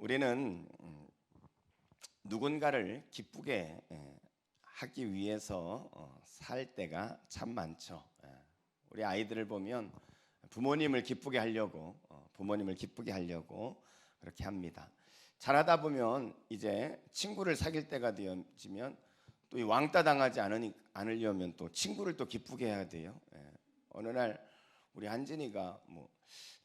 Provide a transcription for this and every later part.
우리는 누군가를 기쁘게 하기 위해서 살 때가 참 많죠. 우리 아이들을 보면 부모님을 기쁘게 하려고 그렇게 합니다. 자라다 보면 이제 친구를 사귈 때가 되어지면 또 이 왕따 당하지 않으려면 또 친구를 또 기쁘게 해야 돼요. 어느 날 우리 한진이가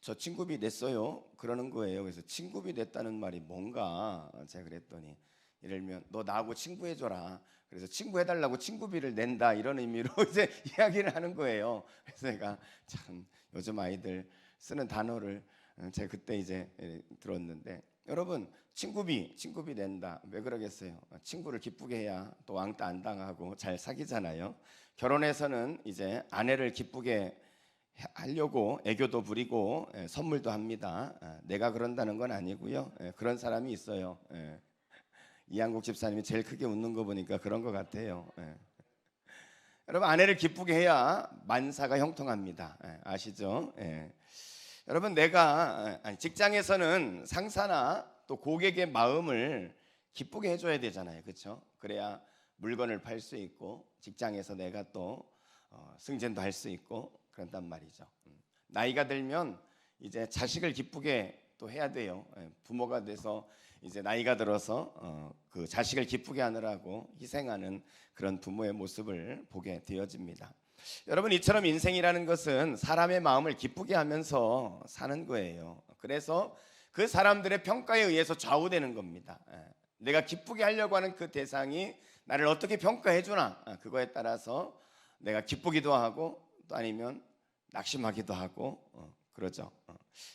저 친구비 냈어요 그러는 거예요. 그래서 친구비 냈다는 말이 뭔가 제가 그랬더니 예를 들면 너 나하고 친구해줘라. 그래서 친구해달라고 친구비를 낸다 이런 의미로 이제 이야기를 하는 거예요. 그래서 제가 참 요즘 아이들 쓰는 단어를 제가 그때 이제 들었는데, 여러분 친구비 낸다 왜 그러겠어요? 친구를 기쁘게 해야 또 왕따 안 당하고 잘 사귀잖아요. 결혼해서는 이제 아내를 기쁘게 하려고 애교도 부리고 선물도 합니다. 내가 그런다는 건 아니고요. 그런 사람이 있어요. 이한국 집사님이 제일 크게 웃는 거 보니까 그런 것 같아요. 여러분 아내를 기쁘게 해야 만사가 형통합니다. 아시죠? 여러분 내가 직장에서는 상사나 또 고객의 마음을 기쁘게 해줘야 되잖아요. 그렇죠? 그래야 물건을 팔 수 있고 직장에서 내가 또 승진도 할 수 있고 그런단 말이죠. 나이가 들면 이제 자식을 기쁘게 또 해야 돼요. 부모가 돼서 이제 나이가 들어서 그 자식을 기쁘게 하느라고 희생하는 그런 부모의 모습을 보게 되어집니다. 여러분 이처럼 인생이라는 것은 사람의 마음을 기쁘게 하면서 사는 거예요. 그래서 그 사람들의 평가에 의해서 좌우되는 겁니다. 내가 기쁘게 하려고 하는 그 대상이 나를 어떻게 평가해 주나, 그거에 따라서 내가 기쁘기도 하고 또 아니면 낙심하기도 하고 그러죠.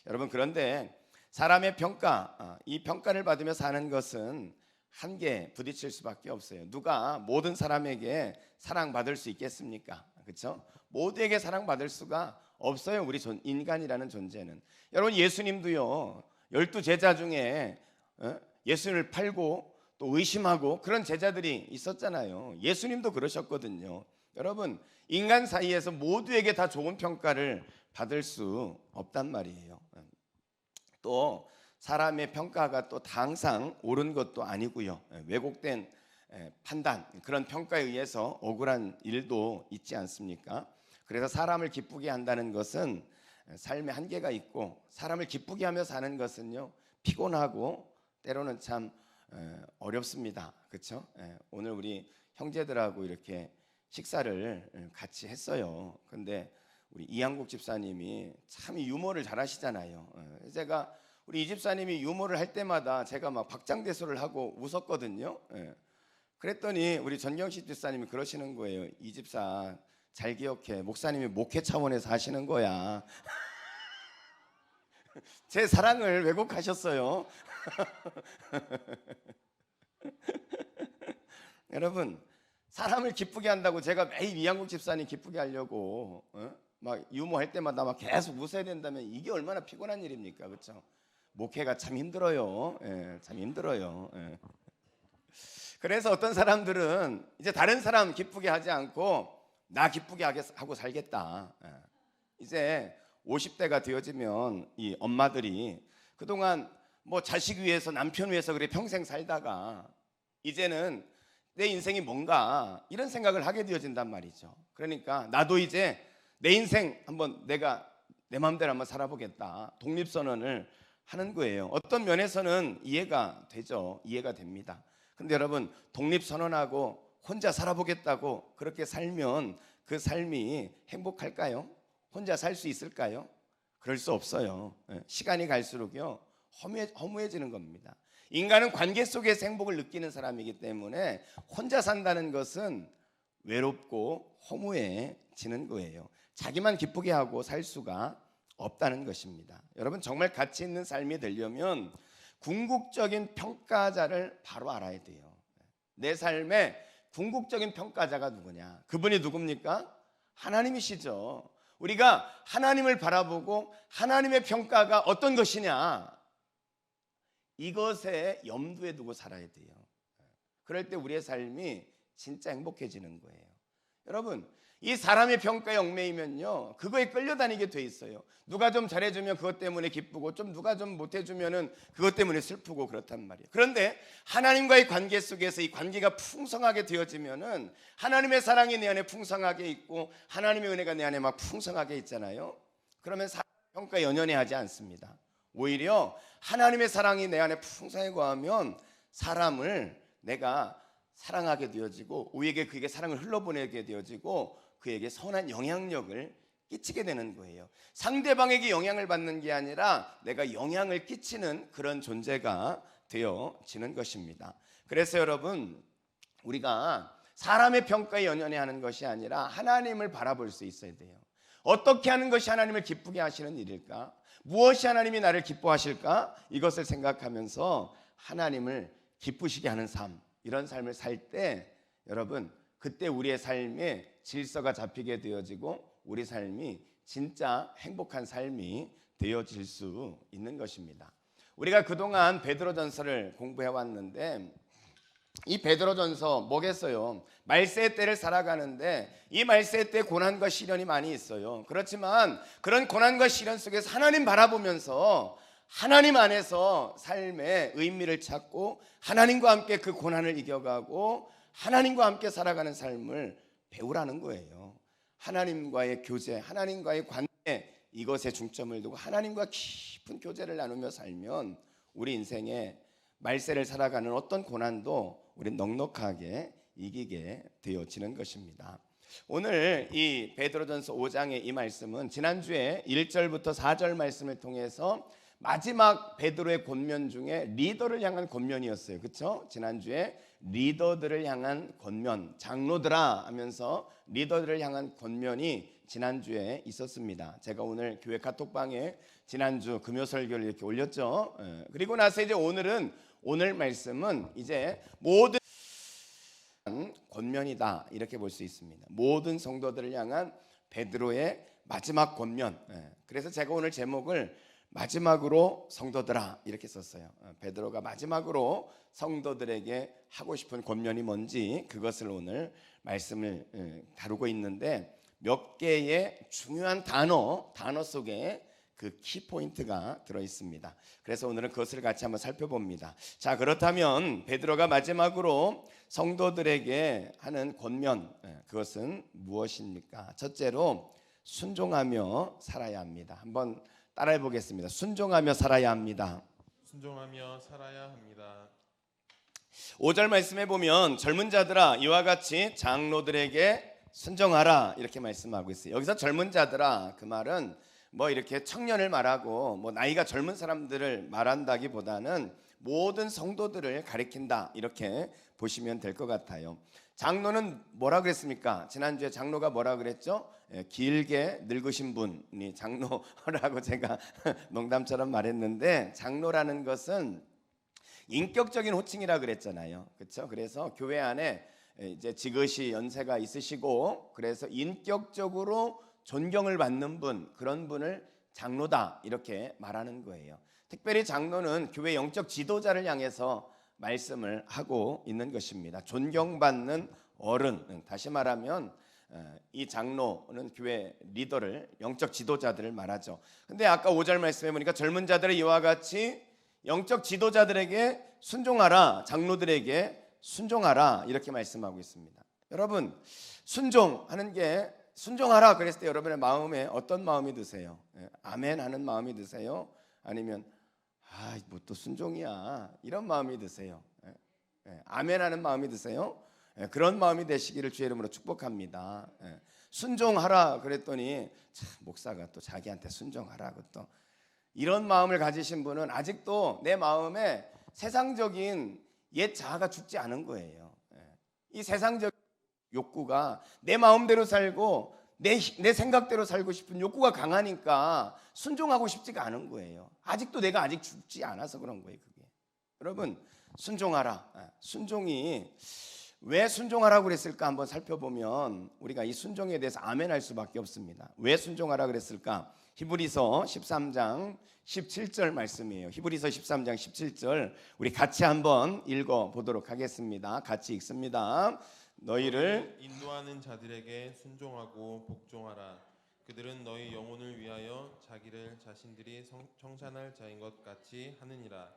여러분 그런데 사람의 평가, 이 평가를 받으며 사는 것은 한계에 부딪힐 수밖에 없어요. 누가 모든 사람에게 사랑받을 수 있겠습니까? 그렇죠? 모두에게 사랑받을 수가 없어요. 우리 인간이라는 존재는. 여러분 예수님도요 12제자 중에 예수님을 팔고 또 의심하고 그런 제자들이 있었잖아요. 예수님도 그러셨거든요. 여러분 인간 사이에서 모두에게 다 좋은 평가를 받을 수 없단 말이에요. 또 사람의 평가가 또 다 항상 옳은 것도 아니고요. 왜곡된 판단, 그런 평가에 의해서 억울한 일도 있지 않습니까? 그래서 사람을 기쁘게 한다는 것은 삶의 한계가 있고, 사람을 기쁘게 하며 사는 것은요 피곤하고 때로는 참 어렵습니다. 그렇죠? 오늘 우리 형제들하고 이렇게 식사를 같이 했어요. 근데 우리 이한국 집사님이 참 유머를 잘하시잖아요. 제가 우리 이 집사님이 유머를 할 때마다 제가 막 박장대소를 하고 웃었거든요. 그랬더니 우리 전경식 집사님이 그러시는 거예요. 이 집사 잘 기억해. 목사님이 목회 차원에서 하시는 거야. 제 사랑을 왜곡하셨어요. 여러분 사람을 기쁘게 한다고 제가 매일 이한국 집사님 기쁘게 하려고 막 유머할 때마다 막 계속 웃어야 된다면 이게 얼마나 피곤한 일입니까? 그렇죠? 목회가 참 힘들어요. 참 힘들어요. 그래서 어떤 사람들은 이제 다른 사람 기쁘게 하지 않고 나 기쁘게 하고 살겠다. 이제 50대가 되어지면 이 엄마들이 그동안 뭐 자식 위해서 남편 위해서 그래 평생 살다가 이제는 내 인생이 뭔가 이런 생각을 하게 되어진단 말이죠. 그러니까 나도 이제 내 인생 한번 내가 내 마음대로 한번 살아보겠다. 독립선언을 하는 거예요. 어떤 면에서는 이해가 되죠. 이해가 됩니다. 근데 여러분 독립선언하고 혼자 살아보겠다고 그렇게 살면 그 삶이 행복할까요? 혼자 살 수 있을까요? 그럴 수 없어요. 시간이 갈수록요 허무해지는 겁니다. 인간은 관계 속에서 행복을 느끼는 사람이기 때문에 혼자 산다는 것은 외롭고 허무해지는 거예요. 자기만 기쁘게 하고 살 수가 없다는 것입니다. 여러분 정말 가치 있는 삶이 되려면 궁극적인 평가자를 바로 알아야 돼요. 내 삶의 궁극적인 평가자가 누구냐? 그분이 누굽니까? 하나님이시죠. 우리가 하나님을 바라보고 하나님의 평가가 어떤 것이냐, 이것에 염두에 두고 살아야 돼요. 그럴 때 우리의 삶이 진짜 행복해지는 거예요. 여러분, 이 사람의 평가에 얽매이면요 그거에 끌려다니게 돼 있어요. 누가 좀 잘해주면 그것 때문에 기쁘고, 좀 누가 좀 못해주면은 그것 때문에 슬프고 그렇단 말이에요. 그런데 하나님과의 관계 속에서 이 관계가 풍성하게 되어지면은 하나님의 사랑이 내 안에 풍성하게 있고 하나님의 은혜가 내 안에 막 풍성하게 있잖아요. 그러면 사람 평가에 연연해하지 않습니다. 오히려 하나님의 사랑이 내 안에 풍성하게 거하면 사람을 내가 사랑하게 되어지고, 우리에게 그에게 사랑을 흘러보내게 되어지고 그에게 선한 영향력을 끼치게 되는 거예요. 상대방에게 영향을 받는 게 아니라 내가 영향을 끼치는 그런 존재가 되어지는 것입니다. 그래서 여러분, 우리가 사람의 평가에 연연해하는 것이 아니라 하나님을 바라볼 수 있어야 돼요. 어떻게 하는 것이 하나님을 기쁘게 하시는 일일까? 무엇이 하나님이 나를 기뻐하실까? 이것을 생각하면서 하나님을 기쁘시게 하는 삶, 이런 삶을 살 때 여러분, 그때 우리의 삶에 질서가 잡히게 되어지고 우리 삶이 진짜 행복한 삶이 되어질 수 있는 것입니다. 우리가 그동안 베드로전서를 공부해 왔는데, 이 베드로전서 뭐겠어요? 말세의 때를 살아가는데 이 말세의 때 고난과 시련이 많이 있어요. 그렇지만 그런 고난과 시련 속에서 하나님 바라보면서 하나님 안에서 삶의 의미를 찾고 하나님과 함께 그 고난을 이겨가고 하나님과 함께 살아가는 삶을 배우라는 거예요. 하나님과의 교제, 하나님과의 관계, 이것에 중점을 두고 하나님과 깊은 교제를 나누며 살면 우리 인생에 말세를 살아가는 어떤 고난도 우리는 넉넉하게 이기게 되어지는 것입니다. 오늘 이 베드로전서 5장의 이 말씀은 지난주에 1절부터 4절 말씀을 통해서 마지막 베드로의 권면 중에 리더를 향한 권면이었어요. 그렇죠? 지난주에 리더들을 향한 권면, 장로들아 하면서 리더들을 향한 권면이 지난주에 있었습니다. 제가 오늘 교회 카톡방에 지난주 금요 설교를 이렇게 올렸죠. 그리고 나서 이제 오늘 말씀은 이제 모든 권면이다, 이렇게 볼 수 있습니다. 모든 성도들을 향한 베드로의 마지막 권면. 그래서 제가 오늘 제목을 마지막으로 성도들아 이렇게 썼어요. 베드로가 마지막으로 성도들에게 하고 싶은 권면이 뭔지 그것을 오늘 말씀을 다루고 있는데, 몇 개의 중요한 단어 속에 그 키포인트가 들어있습니다. 그래서 오늘은 그것을 같이 한번 살펴봅니다. 자, 그렇다면 베드로가 마지막으로 성도들에게 하는 권면, 그것은 무엇입니까? 첫째로 순종하며 살아야 합니다. 한번 따라해 보겠습니다. 순종하며 살아야 합니다. 순종하며 살아야 합니다. 5절 말씀해 보면 젊은 자들아 이와 같이 장로들에게 순종하라 이렇게 말씀하고 있어요. 여기서 젊은 자들아, 그 말은 뭐 이렇게 청년을 말하고 뭐 나이가 젊은 사람들을 말한다기보다는 모든 성도들을 가리킨다, 이렇게 보시면 될 것 같아요. 장로는 뭐라 그랬습니까? 지난주에 장로가 뭐라 그랬죠? 길게 늙으신 분이 장로라고 제가 농담처럼 말했는데, 장로라는 것은 인격적인 호칭이라 그랬잖아요. 그렇죠? 그래서 교회 안에 이제 지긋이 연세가 있으시고 그래서 인격적으로 존경을 받는 분, 그런 분을 장로다 이렇게 말하는 거예요. 특별히 장로는 교회 영적 지도자를 향해서 말씀을 하고 있는 것입니다. 존경받는 어른, 다시 말하면 이 장로는 교회 리더를, 영적 지도자들을 말하죠. 근데 아까 5절 말씀해 보니까 젊은 자들의 이와 같이 영적 지도자들에게 순종하라, 장로들에게 순종하라 이렇게 말씀하고 있습니다. 여러분, 순종하는 게, 순종하라 그랬을 때 여러분의 마음에 어떤 마음이 드세요? 아멘 하는 마음이 드세요? 아니면 뭐 또 순종이야 이런 마음이 드세요? 아멘 하는 마음이 드세요? 그런 마음이 되시기를 주의 이름으로 축복합니다. 순종하라 그랬더니 참, 목사가 또 자기한테 순종하라고 또 이런 마음을 가지신 분은 아직도 내 마음에 세상적인 옛 자아가 죽지 않은 거예요. 이 세상적 욕구가 내 마음대로 살고 내 생각대로 살고 싶은 욕구가 강하니까 순종하고 싶지가 않은 거예요. 아직도 내가 아직 죽지 않아서 그런 거예요. 그게. 여러분, 순종하라. 순종이 왜 순종하라고 그랬을까 한번 살펴보면 우리가 이 순종에 대해서 아멘할 수밖에 없습니다. 왜 순종하라 그랬을까? 히브리서 13장 17절 말씀이에요. 히브리서 13장 17절 우리 같이 한번 읽어보도록 하겠습니다. 같이 읽습니다. 너희를 인도하는 자들에게 순종하고 복종하라. 그들은 너희 영혼을 위하여 자기를 자신들이 청산할 자인 것 같이 하느니라.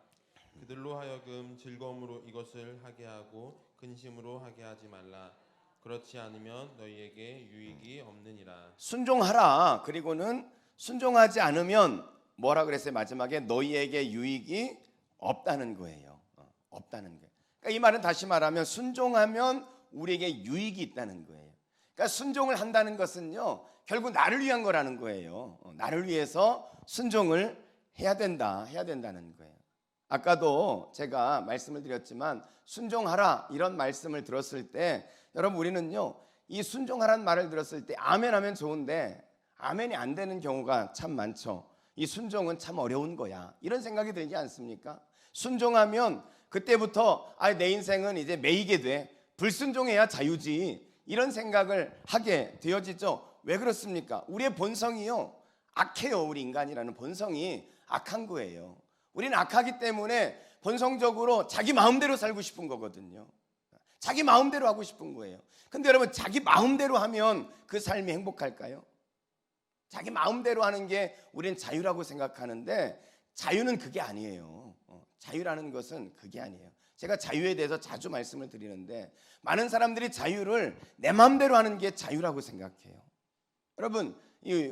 그들로 하여금 즐거움으로 이것을 하게 하고 근심으로 하게 하지 말라. 그렇지 않으면 너희에게 유익이 없느니라. 순종하라. 그리고는 순종하지 않으면 뭐라 그랬어요? 마지막에 너희에게 유익이 없다는 거예요. 없다는 거예요. 그러니까 이 말은 다시 말하면 순종하면 우리에게 유익이 있다는 거예요. 그러니까 순종을 한다는 것은요, 결국 나를 위한 거라는 거예요. 나를 위해서 순종을 해야 된다는 거예요. 아까도 제가 말씀을 드렸지만 순종하라 이런 말씀을 들었을 때 여러분 우리는요, 이 순종하라는 말을 들었을 때 아멘 하면 좋은데 아멘이 안 되는 경우가 참 많죠. 이 순종은 참 어려운 거야 이런 생각이 들지 않습니까? 순종하면 그때부터 내 인생은 이제 매이게 돼, 불순종해야 자유지 이런 생각을 하게 되어지죠. 왜 그렇습니까? 우리의 본성이요 악해요. 우리 인간이라는 본성이 악한 거예요. 우리는 악하기 때문에 본성적으로 자기 마음대로 살고 싶은 거거든요. 자기 마음대로 하고 싶은 거예요. 근데 여러분 자기 마음대로 하면 그 삶이 행복할까요? 자기 마음대로 하는 게 우리는 자유라고 생각하는데 자유는 그게 아니에요. 자유라는 것은 그게 아니에요. 제가 자유에 대해서 자주 말씀을 드리는데 많은 사람들이 자유를 내 마음대로 하는 게 자유라고 생각해요. 여러분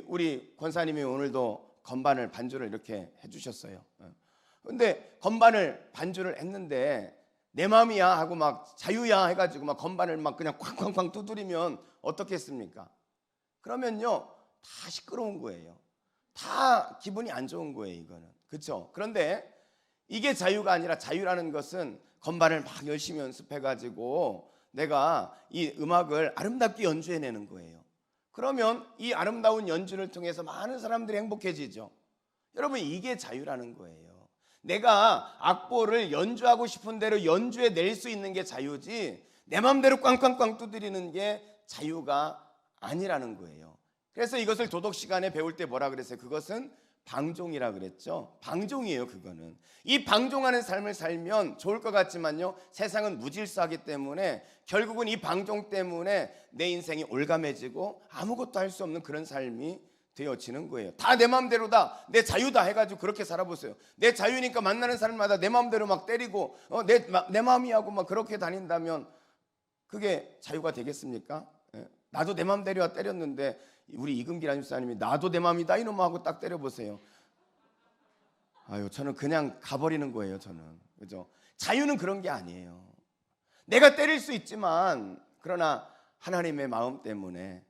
우리 권사님이 오늘도 건반을 반주를 이렇게 해주셨어요. 근데 건반을 반주를 했는데 내 마음이야 하고 막 자유야 해가지고 막 건반을 막 그냥 쾅쾅쾅 두드리면 어떻겠습니까? 그러면요 다 시끄러운 거예요. 다 기분이 안 좋은 거예요. 이거는 그렇죠? 그런데 이게 자유가 아니라 자유라는 것은 건반을 막 열심히 연습해가지고 내가 이 음악을 아름답게 연주해내는 거예요. 그러면 이 아름다운 연주를 통해서 많은 사람들이 행복해지죠. 여러분 이게 자유라는 거예요. 내가 악보를 연주하고 싶은 대로 연주해 낼 수 있는 게 자유지 내 마음대로 꽝꽝꽝 두드리는 게 자유가 아니라는 거예요. 그래서 이것을 도덕 시간에 배울 때 뭐라 그랬어요? 그것은 방종이라 그랬죠. 방종이에요. 그거는 이 방종하는 삶을 살면 좋을 것 같지만요 세상은 무질서하기 때문에 결국은 이 방종 때문에 내 인생이 올가매지고 아무것도 할 수 없는 그런 삶이 되어지는 거예요. 다 내 마음대로다, 내 자유다 해가지고 그렇게 살아보세요. 내 자유니까 만나는 사람마다 내 마음대로 막 때리고 내 마음이 하고 막 그렇게 다닌다면 그게 자유가 되겠습니까? 나도 내 마음대로 때렸는데 우리 이금길 안집사님이 나도 내 마음이다 이놈아 하고 딱 때려보세요. 아유 저는 그냥 가버리는 거예요. 저는 그죠? 자유는 그런 게 아니에요. 내가 때릴 수 있지만 그러나 하나님의 마음 때문에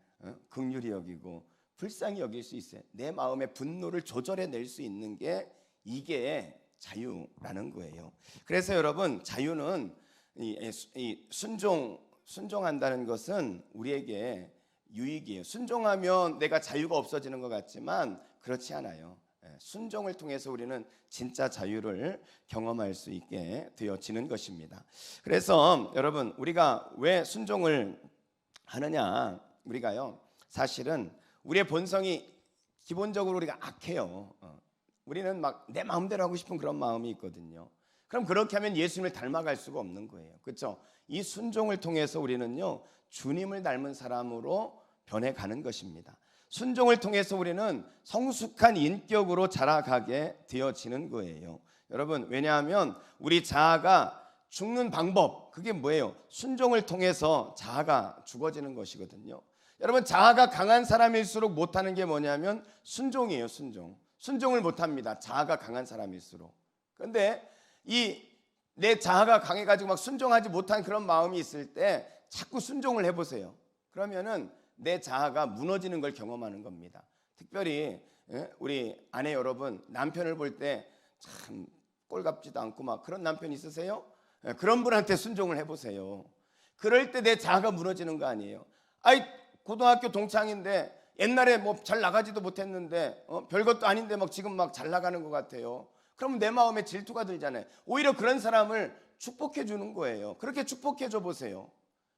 긍휼히 여기고 불쌍히 여길 수 있어요. 내 마음의 분노를 조절해낼 수 있는 게 이게 자유라는 거예요. 그래서 여러분 자유는 순종한다는 것은 우리에게 유익이에요. 순종하면 내가 자유가 없어지는 것 같지만 그렇지 않아요. 순종을 통해서 우리는 진짜 자유를 경험할 수 있게 되어지는 것입니다. 그래서 여러분 우리가 왜 순종을 하느냐? 우리가요 사실은 우리의 본성이 기본적으로 우리가 악해요. 우리는 막 내 마음대로 하고 싶은 그런 마음이 있거든요. 그럼 그렇게 하면 예수님을 닮아갈 수가 없는 거예요. 그렇죠? 이 순종을 통해서 우리는요 주님을 닮은 사람으로 변해가는 것입니다. 순종을 통해서 우리는 성숙한 인격으로 자라가게 되어지는 거예요. 여러분 왜냐하면 우리 자아가 죽는 방법 그게 뭐예요? 순종을 통해서 자아가 죽어지는 것이거든요. 여러분 자아가 강한 사람일수록 못하는 게 뭐냐면 순종이에요. 순종을 못합니다. 자아가 강한 사람일수록. 그런데 내 자아가 강해가지고 막 순종하지 못한 그런 마음이 있을 때 자꾸 순종을 해보세요. 그러면은 내 자아가 무너지는 걸 경험하는 겁니다. 특별히 우리 아내 여러분 남편을 볼 때 참 꼴같지도 않고 막 그런 남편 있으세요? 그런 분한테 순종을 해보세요. 그럴 때 내 자아가 무너지는 거 아니에요. 고등학교 동창인데 옛날에 뭐 잘 나가지도 못했는데 별것도 아닌데 막 지금 막 잘 나가는 것 같아요. 그러면 내 마음에 질투가 들잖아요. 오히려 그런 사람을 축복해 주는 거예요. 그렇게 축복해 줘 보세요.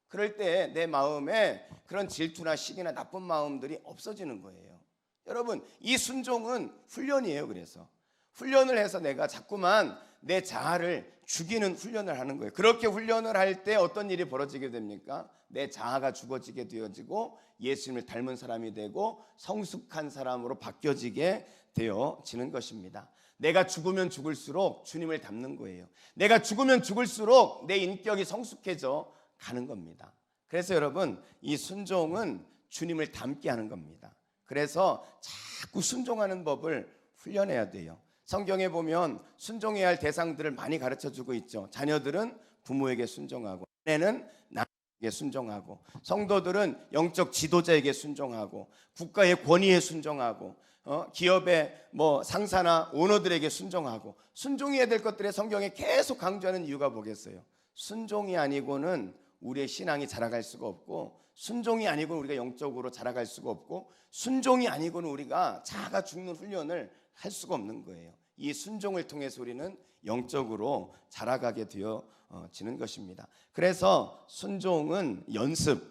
그럴 때 내 마음에 그런 질투나 시기나 나쁜 마음들이 없어지는 거예요. 여러분 이 순종은 훈련이에요. 그래서 훈련을 해서 내가 자꾸만 내 자아를 죽이는 훈련을 하는 거예요. 그렇게 훈련을 할 때 어떤 일이 벌어지게 됩니까? 내 자아가 죽어지게 되어지고 예수님을 닮은 사람이 되고 성숙한 사람으로 바뀌어지게 되어지는 것입니다. 내가 죽으면 죽을수록 주님을 닮는 거예요. 내가 죽으면 죽을수록 내 인격이 성숙해져 가는 겁니다. 그래서 여러분, 이 순종은 주님을 닮게 하는 겁니다. 그래서 자꾸 순종하는 법을 훈련해야 돼요. 성경에 보면 순종해야 할 대상들을 많이 가르쳐주고 있죠. 자녀들은 부모에게 순종하고, 아내는 남에게 순종하고, 성도들은 영적 지도자에게 순종하고, 국가의 권위에 순종하고, 기업의 상사나 오너들에게 순종하고, 순종해야 될 것들에 성경에 계속 강조하는 이유가 뭐겠어요? 순종이 아니고는 우리의 신앙이 자라갈 수가 없고, 순종이 아니고는 우리가 영적으로 자라갈 수가 없고, 순종이 아니고는 우리가 자아가 죽는 훈련을 할 수가 없는 거예요. 이 순종을 통해서 우리는 영적으로 자라가게 되어지는 것입니다. 그래서 순종은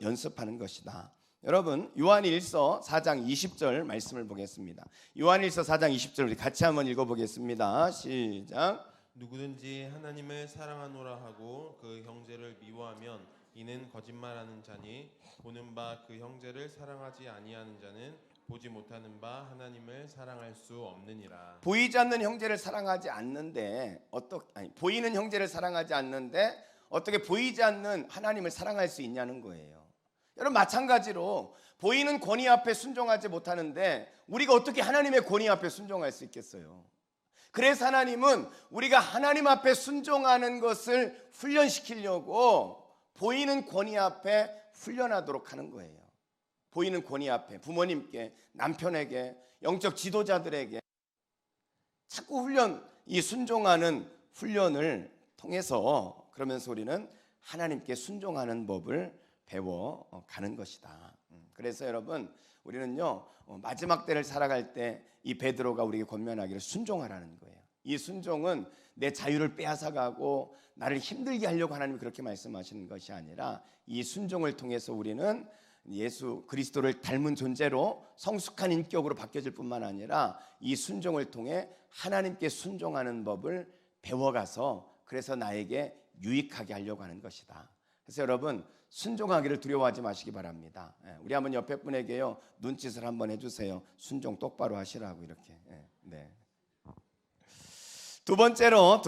연습하는 것이다. 여러분, 요한일서 4장 20절 말씀을 보겠습니다. 요한일서 4장 20절 우리 같이 한번 읽어보겠습니다. 시작. 누구든지 하나님을 사랑하노라 하고 그 형제를 미워하면 이는 거짓말하는 자니 보는 바 그 형제를 사랑하지 아니하는 자는 보지 못하는 바 하나님을 사랑할 수 없느니라. 보이지 않는 형제를 사랑하지 않는데 보이는 형제를 사랑하지 않는데 어떻게 보이지 않는 하나님을 사랑할 수 있냐는 거예요. 여러분, 마찬가지로 보이는 권위 앞에 순종하지 못하는데 우리가 어떻게 하나님의 권위 앞에 순종할 수 있겠어요? 그래서 하나님은 우리가 하나님 앞에 순종하는 것을 훈련시키려고 보이는 권위 앞에 훈련하도록 하는 거예요. 보이는 권위 앞에 부모님께, 남편에게, 영적 지도자들에게 자꾸 이 순종하는 훈련을 통해서, 그러면서 우리는 하나님께 순종하는 법을 배워가는 것이다. 그래서 여러분, 우리는요 마지막 때를 살아갈 때 이 베드로가 우리에게 권면하기를 순종하라는 거예요. 이 순종은 내 자유를 빼앗아가고 나를 힘들게 하려고 하나님이 그렇게 말씀하시는 것이 아니라, 이 순종을 통해서 우리는 예수 그리스도를 닮은 존재로 성숙한 인격으로 바뀌어질 뿐만 아니라 이 순종을 통해 하나님께 순종하는 법을 배워가서 그래서 나에게 유익하게 하려고 하는 것이다. 그래서 여러분, 순종하기를 두려워하지 마시기 바랍니다. 우리 한번 옆에 분에게요 눈짓을 한번 해주세요. 순종 똑바로 하시라고 이렇게. 네. 두 번째로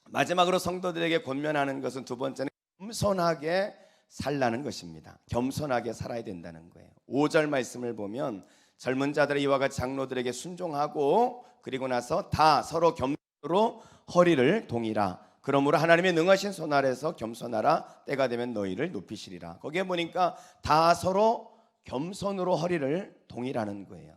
마지막으로 성도들에게 권면하는 것은, 두 번째는 겸손하게 살라는 것입니다. 겸손하게 살아야 된다는 거예요. 5절 말씀을 보면 젊은 자들의 이와 같이 장로들에게 순종하고 그리고 나서 다 서로 겸손으로 허리를 동이라. 그러므로 하나님의 능하신 손 아래서 겸손하라. 때가 되면 너희를 높이시리라. 거기에 보니까 다 서로 겸손으로 허리를 동이라는 거예요.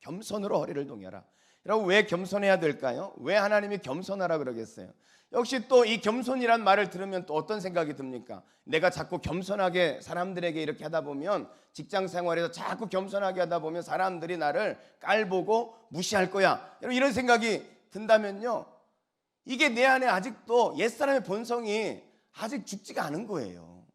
겸손으로 허리를 동여라. 여러분, 왜 겸손해야 될까요? 왜 하나님이 겸손하라 그러겠어요? 역시 또 이 겸손이란 말을 들으면 또 어떤 생각이 듭니까? 내가 자꾸 겸손하게 사람들에게 이렇게 하다 보면, 직장 생활에서 자꾸 겸손하게 하다 보면 사람들이 나를 깔보고 무시할 거야, 여러분, 이런 생각이 든다면요, 이게 내 안에 아직도 옛사람의 본성이 아직 죽지가 않은 거예요.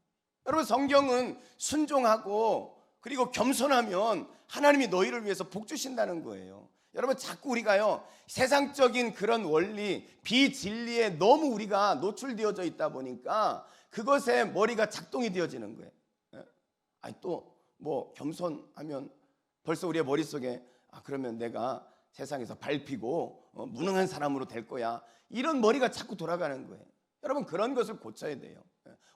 여러분, 성경은 순종하고 그리고 겸손하면 하나님이 너희를 위해서 복 주신다는 거예요. 여러분, 자꾸 우리가요 세상적인 그런 원리, 비진리에 너무 우리가 노출되어져 있다 보니까 그것에 머리가 작동이 되어지는 거예요. 아니, 또 겸손하면 벌써 우리의 머릿속에 그러면 내가 세상에서 밟히고 무능한 사람으로 될 거야, 이런 머리가 자꾸 돌아가는 거예요. 여러분, 그런 것을 고쳐야 돼요.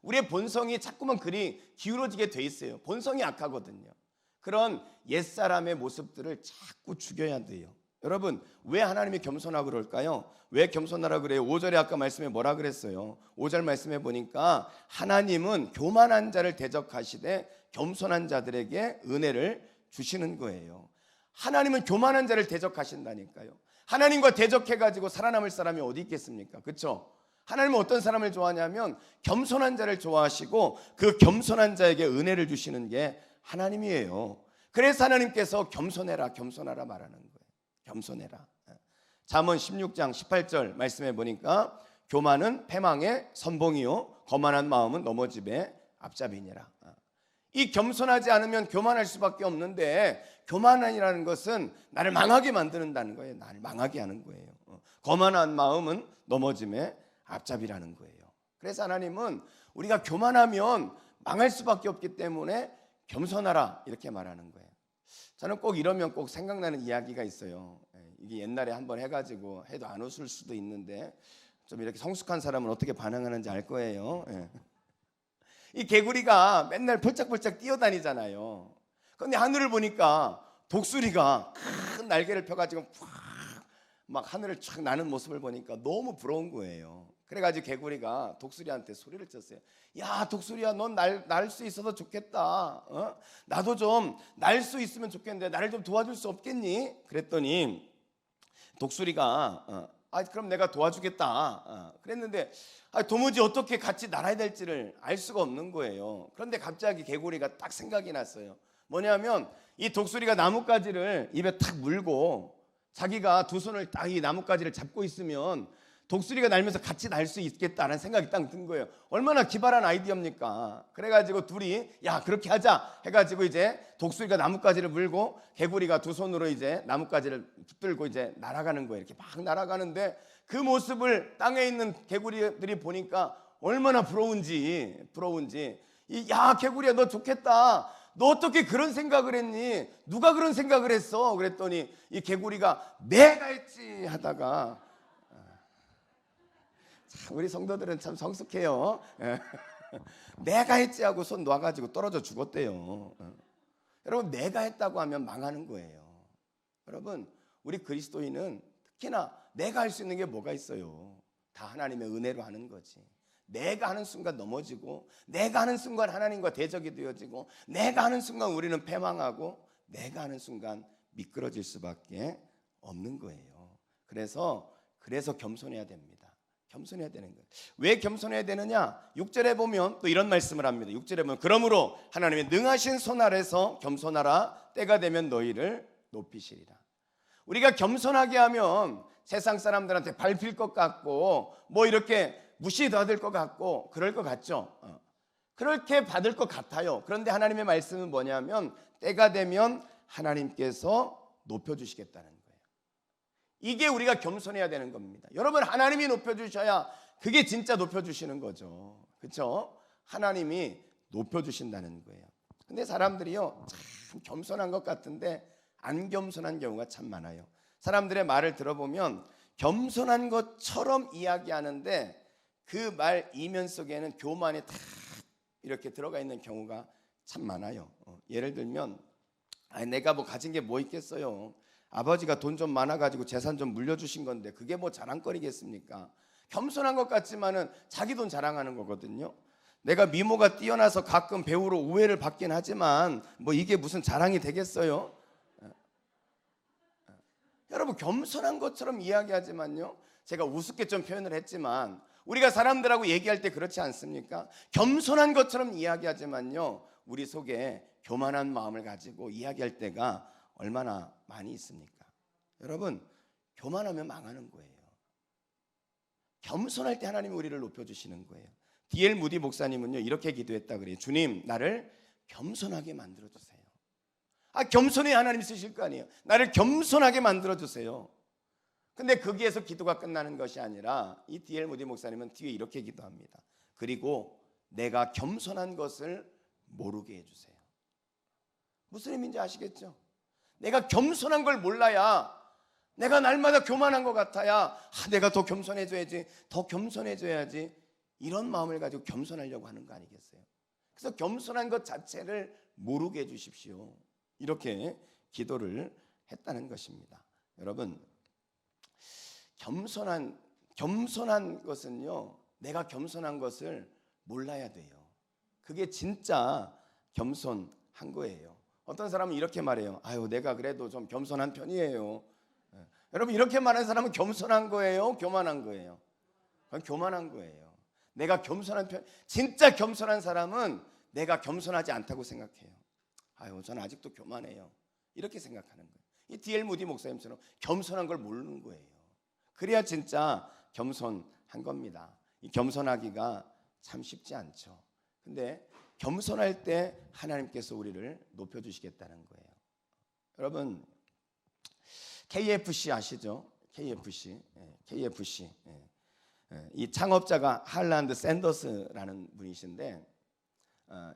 우리의 본성이 자꾸만 그리 기울어지게 돼 있어요. 본성이 악하거든요. 그런 옛사람의 모습들을 자꾸 죽여야 돼요. 여러분, 왜 하나님이 겸손하고 그럴까요? 왜 겸손하라 그래요? 5절에 아까 말씀에 뭐라 그랬어요? 5절 말씀에 보니까 하나님은 교만한 자를 대적하시되 겸손한 자들에게 은혜를 주시는 거예요. 하나님은 교만한 자를 대적하신다니까요. 하나님과 대적해가지고 살아남을 사람이 어디 있겠습니까? 그렇죠? 하나님은 어떤 사람을 좋아하냐면 겸손한 자를 좋아하시고 그 겸손한 자에게 은혜를 주시는 게 하나님이에요. 그래서 하나님께서 겸손하라 말하는 거예요. 겸손해라. 잠언 16장 18절 말씀해 보니까 교만은 패망의 선봉이요 거만한 마음은 넘어짐의 앞잡이니라. 이 겸손하지 않으면 교만할 수밖에 없는데, 교만이라는 것은 나를 망하게 만드는다는 거예요. 나를 망하게 하는 거예요. 거만한 마음은 넘어짐의 앞잡이라는 거예요. 그래서 하나님은 우리가 교만하면 망할 수밖에 없기 때문에 겸손하라 이렇게 말하는 거예요. 저는 꼭 이러면 꼭 생각나는 이야기가 있어요. 이게 옛날에 한번 해가지고 해도 안 웃을 수도 있는데 좀 이렇게 성숙한 사람은 어떻게 반응하는지 알 거예요. 이 개구리가 맨날 펄짝펄짝 뛰어다니잖아요. 그런데 하늘을 보니까 독수리가 큰 날개를 펴가지고 막 하늘을 쫙 나는 모습을 보니까 너무 부러운 거예요. 그래가지고 개구리가 독수리한테 소리를 쳤어요. 야, 독수리야, 넌 날 수 있어서 좋겠다. 나도 좀 날 수 있으면 좋겠는데 나를 좀 도와줄 수 없겠니? 그랬더니 독수리가 그럼 내가 도와주겠다. 그랬는데 도무지 어떻게 같이 날아야 될지를 알 수가 없는 거예요. 그런데 갑자기 개구리가 딱 생각이 났어요. 뭐냐면 이 독수리가 나뭇가지를 입에 탁 물고 자기가 두 손을 딱 이 나뭇가지를 잡고 있으면 독수리가 날면서 같이 날 수 있겠다는 생각이 딱 든 거예요. 얼마나 기발한 아이디어입니까? 그래가지고 둘이 야 그렇게 하자 해가지고 이제 독수리가 나뭇가지를 물고 개구리가 두 손으로 이제 나뭇가지를 붙들고 이제 날아가는 거예요. 이렇게 막 날아가는데 그 모습을 땅에 있는 개구리들이 보니까 얼마나 부러운지 야 개구리야 너 좋겠다. 너 어떻게 그런 생각을 했니? 누가 그런 생각을 했어? 그랬더니 이 개구리가 내가 했지 하다가 참 우리 성도들은 참 성숙해요. 내가 했지 하고 손 놔가지고 떨어져 죽었대요. 여러분 내가 했다고 하면 망하는 거예요. 여러분 우리 그리스도인은 특히나 내가 할 수 있는 게 뭐가 있어요? 다 하나님의 은혜로 하는 거지. 내가 하는 순간 넘어지고 내가 하는 순간 하나님과 대적이 되어지고 내가 하는 순간 우리는 패망하고 내가 하는 순간 미끄러질 수밖에 없는 거예요. 그래서 겸손해야 됩니다. 겸손해야 되는 거예요. 왜 겸손해야 되느냐? 6절에 보면 또 이런 말씀을 합니다. 6절에 보면 그러므로 하나님의 능하신 손 아래서 겸손하라. 때가 되면 너희를 높이시리라. 우리가 겸손하게 하면 세상 사람들한테 밟힐 것 같고 뭐 이렇게 무시받을 것 같고 그럴 것 같죠. 그렇게 받을 것 같아요. 그런데 하나님의 말씀은 뭐냐면 때가 되면 하나님께서 높여주시겠다는 거예요. 이게 우리가 겸손해야 되는 겁니다. 여러분 하나님이 높여주셔야 그게 진짜 높여주시는 거죠. 그렇죠? 하나님이 높여주신다는 거예요. 근데 사람들이요 참 겸손한 것 같은데 안 겸손한 경우가 참 많아요. 사람들의 말을 들어보면 겸손한 것처럼 이야기하는데 그 말 이면 속에는 교만이 다 이렇게 들어가 있는 경우가 참 많아요. 예를 들면 내가 뭐 가진 게 뭐 있겠어요. 아버지가 돈 좀 많아가지고 재산 좀 물려주신 건데 그게 뭐 자랑거리겠습니까? 겸손한 것 같지만은 자기 돈 자랑하는 거거든요. 내가 미모가 뛰어나서 가끔 배우로 우애를 받긴 하지만 뭐 이게 무슨 자랑이 되겠어요? 여러분 겸손한 것처럼 이야기하지만요 제가 우습게 좀 표현을 했지만 우리가 사람들하고 얘기할 때 그렇지 않습니까? 겸손한 것처럼 이야기하지만요 우리 속에 교만한 마음을 가지고 이야기할 때가 얼마나 많이 있습니까? 여러분 교만하면 망하는 거예요. 겸손할 때 하나님이 우리를 높여주시는 거예요. D.L. 무디 목사님은요 이렇게 기도했다 그래요. 주님 나를 겸손하게 만들어주세요. 겸손해야 하나님 쓰실 거 아니에요. 나를 겸손하게 만들어주세요. 근데 거기에서 기도가 끝나는 것이 아니라 이 D.L. 무디 목사님은 뒤에 이렇게 기도합니다. 그리고 내가 겸손한 것을 모르게 해주세요. 무슨 의미인지 아시겠죠? 내가 겸손한 걸 몰라야 내가 날마다 교만한 것 같아야 내가 더 겸손해져야지 더 겸손해져야지 이런 마음을 가지고 겸손하려고 하는 거 아니겠어요? 그래서 겸손한 것 자체를 모르게 해주십시오. 이렇게 기도를 했다는 것입니다. 여러분 겸손한 것은요 내가 겸손한 것을 몰라야 돼요. 그게 진짜 겸손한 거예요. 어떤 사람은 이렇게 말해요. 내가 그래도 좀 겸손한 편이에요. 여러분 이렇게 말하는 사람은 겸손한 거예요? 교만한 거예요? 그건 교만한 거예요. 내가 겸손한 편, 진짜 겸손한 사람은 내가 겸손하지 않다고 생각해요. 저는 아직도 교만해요. 이렇게 생각하는 거예요. 이 D.L. 무디 목사님처럼 겸손한 걸 모르는 거예요. 그래야 진짜 겸손한 겁니다. 이 겸손하기가 참 쉽지 않죠. 근데 겸손할 때 하나님께서 우리를 높여주시겠다는 거예요. 여러분 KFC 아시죠? KFC. KFC. 이 창업자가 할란드 샌더스라는 분이신데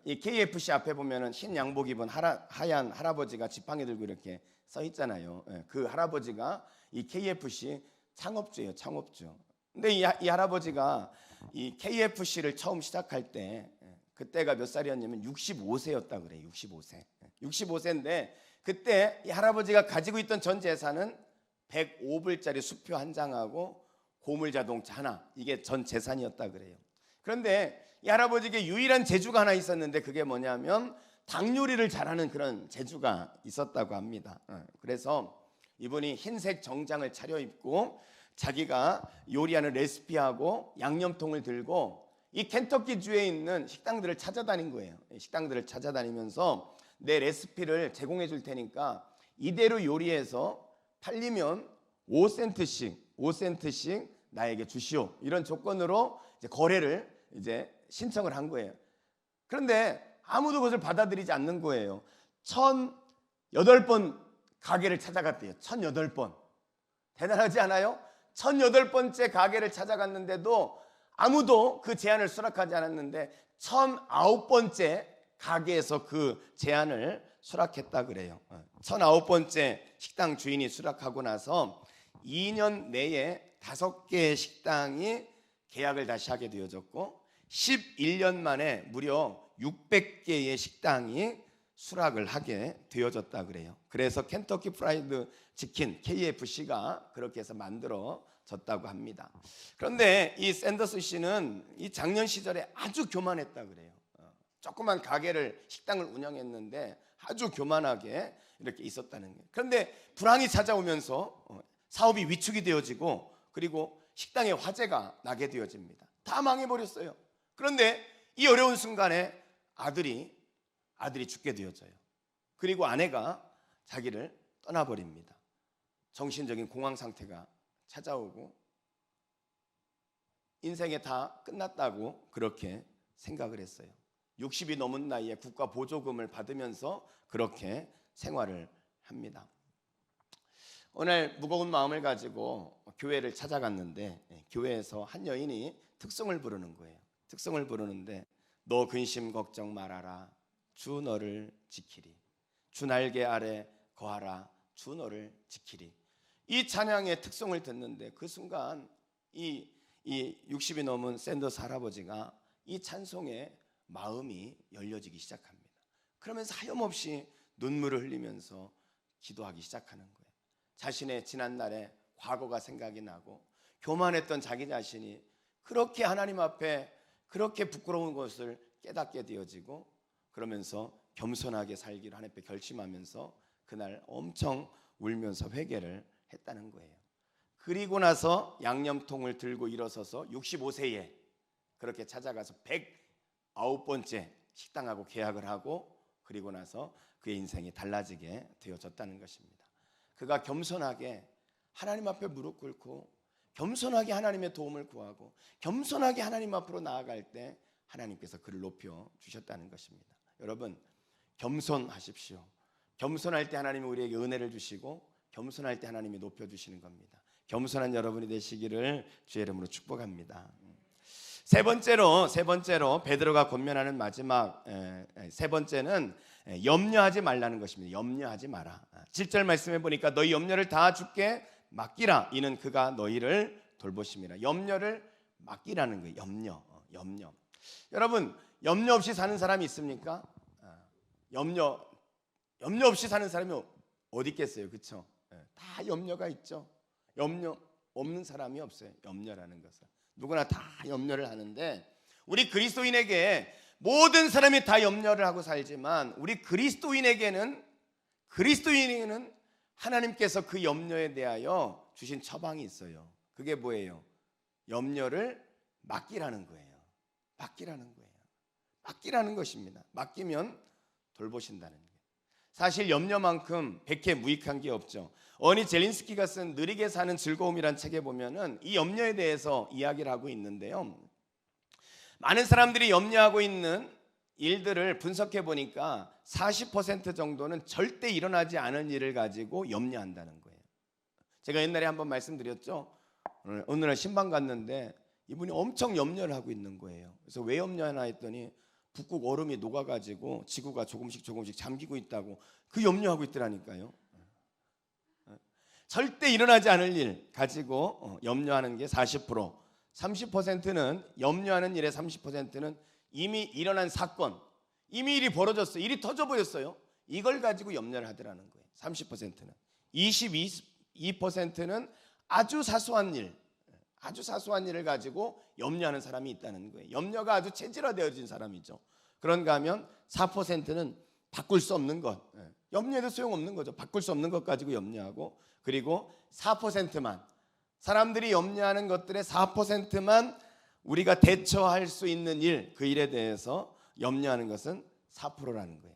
이 KFC 앞에 보면은 흰 양복 입은 하얀 할아버지가 지팡이 들고 이렇게 써 있잖아요. 그 할아버지가 이 KFC 창업주예요, 창업주. 근데 이 할아버지가 이 KFC를 처음 시작할 때 그때가 몇 살이었냐면 65세였다 그래요. 65세. 65세인데 그때 이 할아버지가 가지고 있던 전 재산은 105불짜리 수표 한 장하고 고물 자동차 하나, 이게 전 재산이었다 그래요. 그런데 이 할아버지에게 유일한 재주가 하나 있었는데 그게 뭐냐면 닭 요리를 잘하는 그런 재주가 있었다고 합니다. 그래서 이분이 흰색 정장을 차려입고 자기가 요리하는 레시피하고 양념통을 들고 이 켄터키 주에 있는 식당들을 찾아다닌 거예요. 식당들을 찾아다니면서 내 레시피를 제공해 줄 테니까 이대로 요리해서 팔리면 5센트씩 나에게 주시오. 이런 조건으로 이제 거래를 이제 신청을 한 거예요. 그런데 아무도 그것을 받아들이지 않는 거예요. 1008번 가게를 찾아갔대요. 1008번. 대단하지 않아요? 1008번째 가게를 찾아갔는데도 아무도 그 제안을 수락하지 않았는데 1009번째 가게에서 그 제안을 수락했다 그래요. 1009번째 식당 주인이 수락하고 나서 2년 내에 5개의 식당이 계약을 다시 하게 되어졌고 11년 만에 무려 600개의 식당이 수락을 하게 되어졌다 그래요. 그래서 켄터키 프라이드 치킨 KFC가 그렇게 해서 만들어졌다고 합니다. 그런데 이 샌더스 씨는 이 장년 시절에 아주 교만했다 그래요. 조그만 가게를 식당을 운영했는데 아주 교만하게 이렇게 있었다는 거예요. 그런데 불황이 찾아오면서 사업이 위축이 되어지고 그리고 식당에 화재가 나게 되어집니다. 다 망해버렸어요. 그런데 이 어려운 순간에 아들이 죽게 되어져요. 그리고 아내가 자기를 떠나버립니다. 정신적인 공황 상태가 찾아오고 인생에 다 끝났다고 그렇게 생각을 했어요. 60이 넘은 나이에 국가 보조금을 받으면서 그렇게 생활을 합니다. 오늘 무거운 마음을 가지고 교회를 찾아갔는데 교회에서 한 여인이 특송을 부르는 거예요. 특송을 부르는데 너 근심 걱정 말아라. 주 너를 지키리. 주 날개 아래 거하라. 주 너를 지키리. 이 찬양의 특송을 듣는데 그 순간 이 60이 넘은 샌더스 할아버지가 이 찬송에 마음이 열려지기 시작합니다. 그러면서 하염없이 눈물을 흘리면서 기도하기 시작하는 거예요. 자신의 지난날의 과거가 생각이 나고 교만했던 자기 자신이 그렇게 하나님 앞에 그렇게 부끄러운 것을 깨닫게 되어지고 그러면서 겸손하게 살기로 하나님 앞에 결심하면서 그날 엄청 울면서 회개를 했다는 거예요. 그리고 나서 양념통을 들고 일어서서 65세에 그렇게 찾아가서 109번째 식당하고 계약을 하고 그리고 나서 그의 인생이 달라지게 되어졌다는 것입니다. 그가 겸손하게 하나님 앞에 무릎 꿇고 겸손하게 하나님의 도움을 구하고 겸손하게 하나님 앞으로 나아갈 때 하나님께서 그를 높여 주셨다는 것입니다. 여러분 겸손하십시오. 겸손할 때 하나님이 우리에게 은혜를 주시고 겸손할 때 하나님이 높여 주시는 겁니다. 겸손한 여러분이 되시기를 주의 이름으로 축복합니다. 세 번째로 베드로가 권면하는 마지막 세 번째는 염려하지 말라는 것입니다. 염려하지 마라. 7절 말씀해 보니까 너희 염려를 다 주께 맡기라. 이는 그가 너희를 돌보심이라. 염려를 맡기라는 거예요. 염려. 여러분 염려 없이 사는 사람이 있습니까? 염려 없이 사는 사람이 어디 있겠어요, 그렇죠? 다 염려가 있죠. 염려 없는 사람이 없어요. 염려라는 것은 누구나 다 염려를 하는데 우리 그리스도인에게 모든 사람이 다 염려를 하고 살지만 우리 그리스도인에게는 하나님께서 그 염려에 대하여 주신 처방이 있어요. 그게 뭐예요? 염려를 맡기라는 거예요. 맡기라는 것입니다. 맡기면 돌보신다는 거예요. 사실 염려만큼 백해 무익한 게 없죠. 어니 젤린스키가 쓴 느리게 사는 즐거움이란 책에 보면은 이 염려에 대해서 이야기를 하고 있는데요. 많은 사람들이 염려하고 있는 일들을 분석해 보니까 40% 정도는 절대 일어나지 않은 일을 가지고 염려한다는 거예요. 제가 옛날에 한번 말씀드렸죠. 어느 날 신방 갔는데 이분이 엄청 염려를 하고 있는 거예요. 그래서 왜 염려하나 했더니 북극 얼음이 녹아가지고 지구가 조금씩 잠기고 있다고 그 염려하고 있더라니까요. 절대 일어나지 않을 일 가지고 염려하는 게 40%, 30%는 염려하는 일의 30%는 이미 일어난 사건, 이미 일이 벌어졌어요. 일이 터져버렸어요. 이걸 가지고 염려를 하더라는 거예요. 30%는. 22%는 아주 사소한 일, 아주 사소한 일을 가지고 염려하는 사람이 있다는 거예요. 염려가 아주 체질화되어진 사람이죠. 그런가 하면 4%는 바꿀 수 없는 것, 염려해도 소용없는 거죠. 바꿀 수 없는 것 가지고 염려하고, 그리고 4%만, 사람들이 염려하는 것들의 4%만 우리가 대처할 수 있는 일, 그 일에 대해서 염려하는 것은 4%라는 거예요.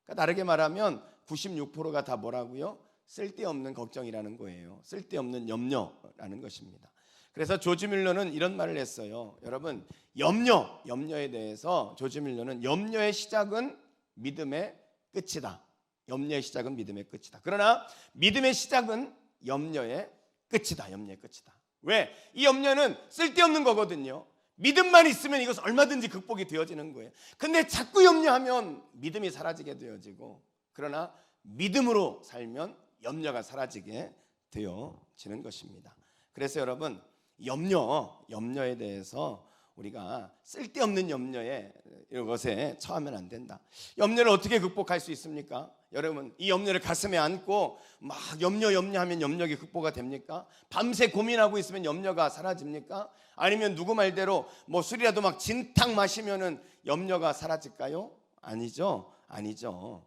그러니까 다르게 말하면 96%가 다 뭐라고요? 쓸데없는 걱정이라는 거예요. 쓸데없는 염려라는 것입니다. 그래서 조지 밀러는 이런 말을 했어요. 여러분, 염려에 대해서 조지 밀러는 염려의 시작은 믿음의 끝이다. 염려의 시작은 믿음의 끝이다. 그러나 믿음의 시작은 염려의 끝이다. 염려의 끝이다. 왜? 이 염려는 쓸데없는 거거든요. 믿음만 있으면 이것은 얼마든지 극복이 되어지는 거예요. 근데 자꾸 염려하면 믿음이 사라지게 되어지고, 그러나 믿음으로 살면 염려가 사라지게 되어지는 것입니다. 그래서 여러분, 염려에 대해서 우리가 쓸데없는 염려에 이것에 처하면 안 된다. 염려를 어떻게 극복할 수 있습니까? 여러분, 이 염려를 가슴에 안고 막 염려하면 염려가 극복이 됩니까? 밤새 고민하고 있으면 염려가 사라집니까? 아니면 누구 말대로 뭐 술이라도 막 진탕 마시면은 염려가 사라질까요? 아니죠.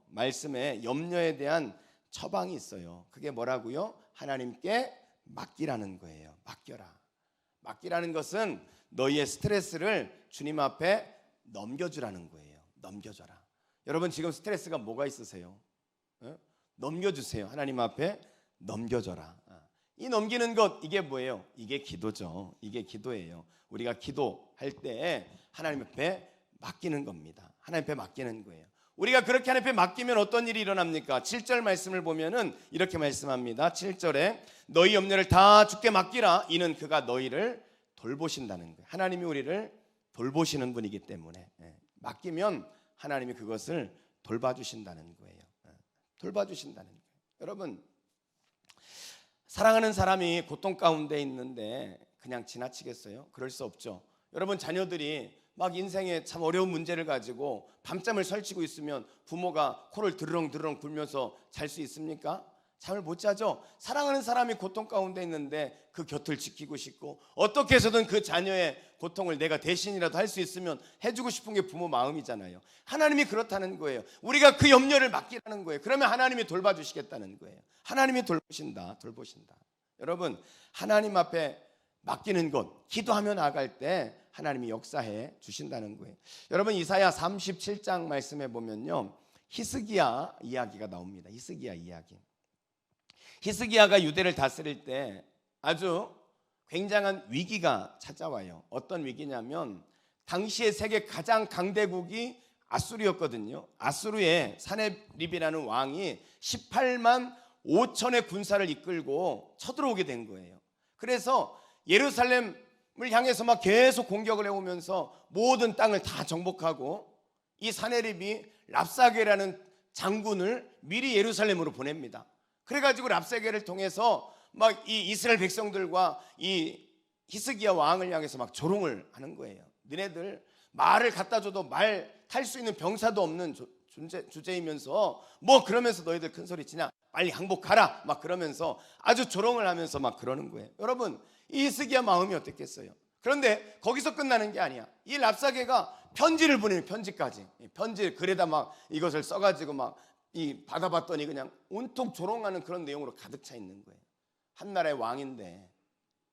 말씀에 염려에 대한 처방이 있어요. 그게 뭐라고요? 하나님께 맡기라는 거예요. 맡기라는 것은 너희의 스트레스를 주님 앞에 넘겨주라는 거예요. 넘겨줘라. 여러분, 지금 스트레스가 뭐가 있으세요? 넘겨주세요. 하나님 앞에 넘겨줘라. 이 넘기는 것, 이게 뭐예요? 이게 기도죠. 이게 기도예요. 우리가 기도할 때 하나님 앞에 맡기는 겁니다. 하나님 앞에 맡기는 거예요. 우리가 그렇게 하나님 앞에 맡기면 어떤 일이 일어납니까? 7절 말씀을 보면은 이렇게 말씀합니다. 7절에 너희 염려를 다 주께 맡기라. 이는 그가 너희를 돌보신다는 거예요. 하나님이 우리를 돌보시는 분이기 때문에 맡기면 하나님이 그것을 돌봐주신다는 거예요. 돌봐주신다는 거예요. 여러분, 사랑하는 사람이 고통 가운데 있는데 그냥 지나치겠어요? 그럴 수 없죠. 여러분, 자녀들이 막 인생에 참 어려운 문제를 가지고 밤잠을 설치고 있으면 부모가 코를 드르렁 불면서 잘 수 있습니까? 잠을 못 자죠. 사랑하는 사람이 고통 가운데 있는데 그 곁을 지키고 싶고, 어떻게 해서든 그 자녀의 고통을 내가 대신이라도 할 수 있으면 해주고 싶은 게 부모 마음이잖아요. 하나님이 그렇다는 거예요. 우리가 그 염려를 맡기라는 거예요. 그러면 하나님이 돌봐주시겠다는 거예요. 하나님이 돌보신다. 여러분, 하나님 앞에 맡기는 것, 기도하며 나아갈 때 하나님이 역사해 주신다는 거예요. 여러분, 이사야 37장 말씀해 보면요, 히스기야 이야기가 나옵니다. 히스기야가 유대를 다스릴 때 아주 굉장한 위기가 찾아와요. 어떤 위기냐면 당시의 세계 가장 강대국이 아수르였거든요. 아수르의 사네립이라는 왕이 18만 5천의 군사를 이끌고 쳐들어오게 된 거예요. 그래서 예루살렘을 향해서 막 계속 공격을 해오면서 모든 땅을 다 정복하고, 이 사네립이 랍사게라는 장군을 미리 예루살렘으로 보냅니다. 그래가지고 랍사게를 통해서 막 이 이스라엘 백성들과 이 히스기야 왕을 향해서 막 조롱을 하는 거예요. 너네들 말을 갖다 줘도 말 탈 수 있는 병사도 없는 주제이면서 뭐 그러면서 너희들 큰 소리 치냐, 빨리 항복하라, 막 그러면서 아주 조롱을 하면서 막 그러는 거예요. 여러분, 이 히스기야 마음이 어땠겠어요? 그런데 거기서 끝나는 게 아니야. 이 랍사게가 편지를 보내는, 편지까지, 편지 글에다 막 이것을 써가지고 막 이 받아봤더니 그냥 온통 조롱하는 그런 내용으로 가득 차 있는 거예요. 한 나라의 왕인데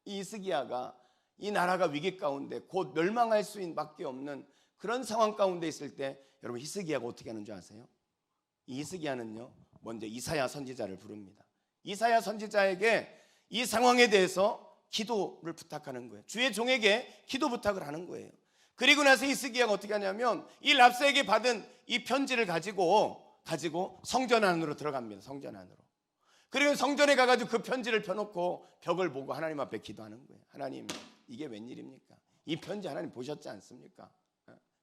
이 히스기야가 이 나라가 위기 가운데 곧 멸망할 수밖에 없는 그런 상황 가운데 있을 때, 여러분, 히스기야가 어떻게 하는 줄 아세요? 이 히스기야는요, 먼저 이사야 선지자를 부릅니다. 이사야 선지자에게 이 상황에 대해서 기도를 부탁하는 거예요. 주의 종에게 기도 부탁을 하는 거예요. 그리고 나서 히스기야가 어떻게 하냐면 이 랍사에게 받은 이 편지를 가지고 성전 안으로 들어갑니다. 성전 안으로. 그리고 성전에 가가지고 그 편지를 펴놓고 벽을 보고 하나님 앞에 기도하는 거예요. 하나님, 이게 웬일입니까? 이 편지 하나님 보셨지 않습니까?